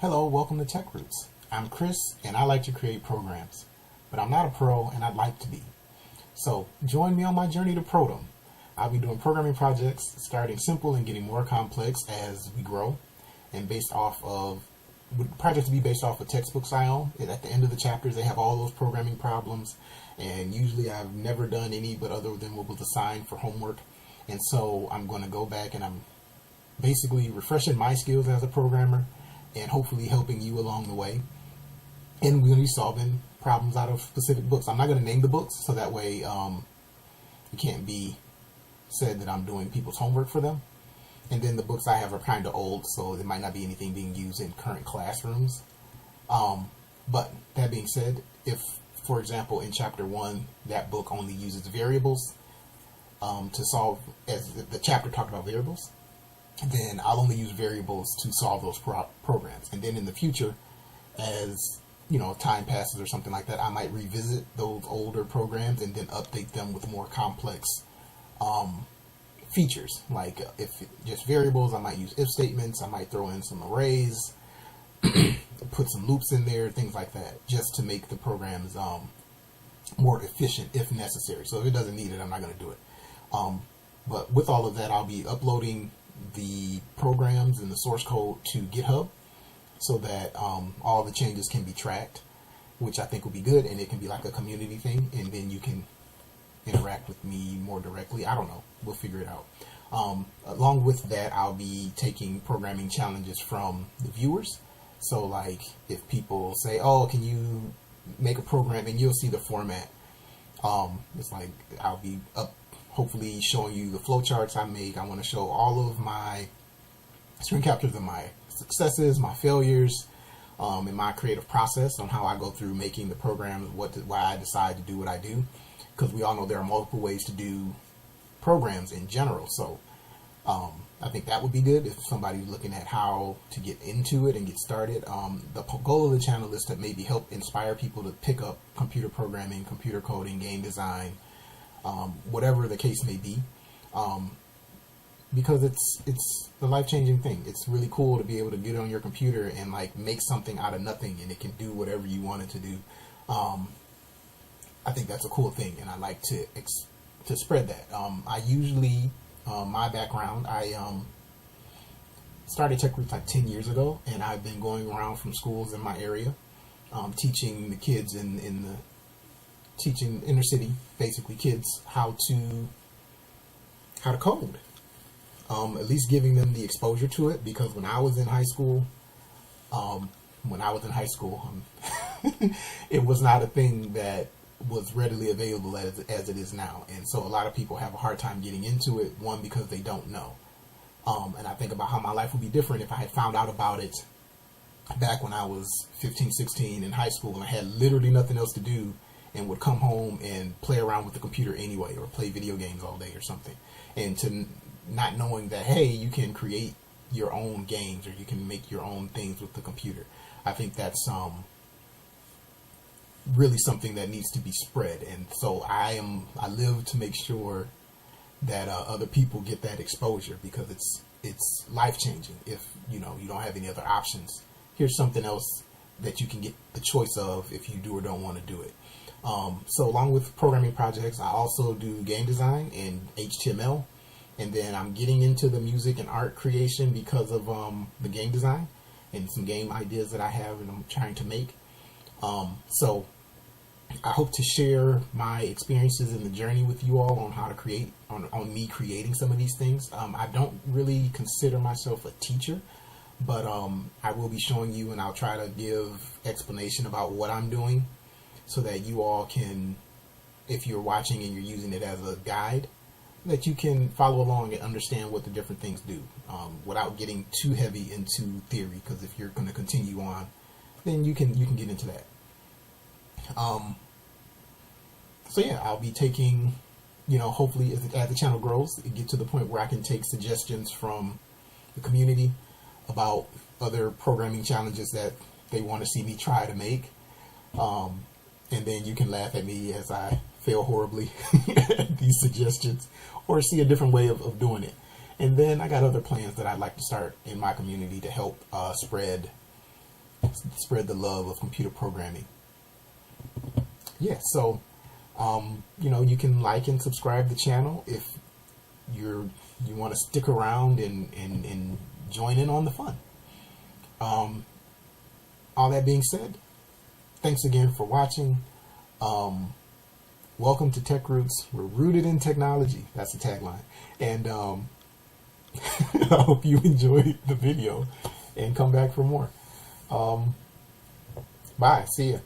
Hello, welcome to TechRoots. I'm Chris, and I like to create programs, but I'm not a pro, and I'd like to be. So join me on my journey to prodom. I'll be doing programming projects, starting simple and getting more complex as we grow, and projects to be based off of textbooks I own. And at the end of the chapters, they have all those programming problems, and usually I've never done any but other than what was assigned for homework. And so I'm going to go back and I'm basically refreshing my skills as a programmer and hopefully helping you along the way. And we're going to be solving problems out of specific books. I'm not going to name the books, so that way it can't be said that I'm doing people's homework for them. And then the books I have are kind of old, so there might not be anything being used in current classrooms. But that being said, if, for example, in chapter 1, that book only uses variables to solve, as the chapter talked about variables, then I'll only use variables to solve those programs. And then in the future, as time passes or something like that, I might revisit those older programs and then update them with more complex features. Like if just variables, I might use if statements, I might throw in some arrays, put some loops in there, things like that, just to make the programs more efficient if necessary. So if it doesn't need it, I'm not going to do it. But with all of that, I'll be uploading the programs and the source code to GitHub so that all the changes can be tracked, which I think will be good, and it can be like a community thing, and then you can interact with me more directly. I don't know. We'll figure it out. Along with that, I'll be taking programming challenges from the viewers. So like if people say, oh, can you make a program, and you'll see the format. It's like I'll be hopefully showing you the flowcharts I make. I want to show all of my screen captures of my successes, my failures, and my creative process on how I go through making the programs, why I decide to do what I do. Because we all know there are multiple ways to do programs in general. So I think that would be good if somebody's looking at how to get into it and get started. The goal of the channel is to maybe help inspire people to pick up computer programming, computer coding, game design, whatever the case may be, because it's the life-changing thing. It's really cool to be able to get on your computer and like make something out of nothing, and it can do whatever you want it to do. I think that's a cool thing, and I like to spread that. I usually, my background, I started TechRoots like 10 years ago, and I've been going around from schools in my area, teaching the kids teaching inner city, basically kids, how to code. At least giving them the exposure to it, because when I was in high school, it was not a thing that was readily available as it is now. And so a lot of people have a hard time getting into it, one, because they don't know. And I think about how my life would be different if I had found out about it back when I was 15, 16 in high school, and I had literally nothing else to do and would come home and play around with the computer anyway, or play video games all day or something. And to not knowing that, hey, you can create your own games, or you can make your own things with the computer. I think that's really something that needs to be spread. And so I live to make sure that other people get that exposure, because it's life-changing. If you don't have any other options, here's something else that you can get the choice of if you do or don't want to do it. So along with programming projects, I also do game design and HTML, and then I'm getting into the music and art creation because of the game design and some game ideas that I have and I'm trying to make. So I hope to share my experiences in the journey with you all on how to create, on me creating some of these things. I don't really consider myself a teacher, but I will be showing you, and I'll try to give explanation about what I'm doing, so that you all can, if you're watching and you're using it as a guide, that you can follow along and understand what the different things do, without getting too heavy into theory, because if you're going to continue on, then you can get into that. So yeah, I'll be taking, hopefully as the channel grows, it gets to the point where I can take suggestions from the community about other programming challenges that they want to see me try to make. And then you can laugh at me as I fail horribly at these suggestions, or see a different way of doing it. And then I got other plans that I'd like to start in my community to help spread spread the love of computer programming. Yeah, so you can like and subscribe the channel if you want to stick around and join in on the fun. All that being said, thanks again for watching. Welcome to TechRoots. We're rooted in technology. That's the tagline. And I hope you enjoyed the video and come back for more. Bye. See ya.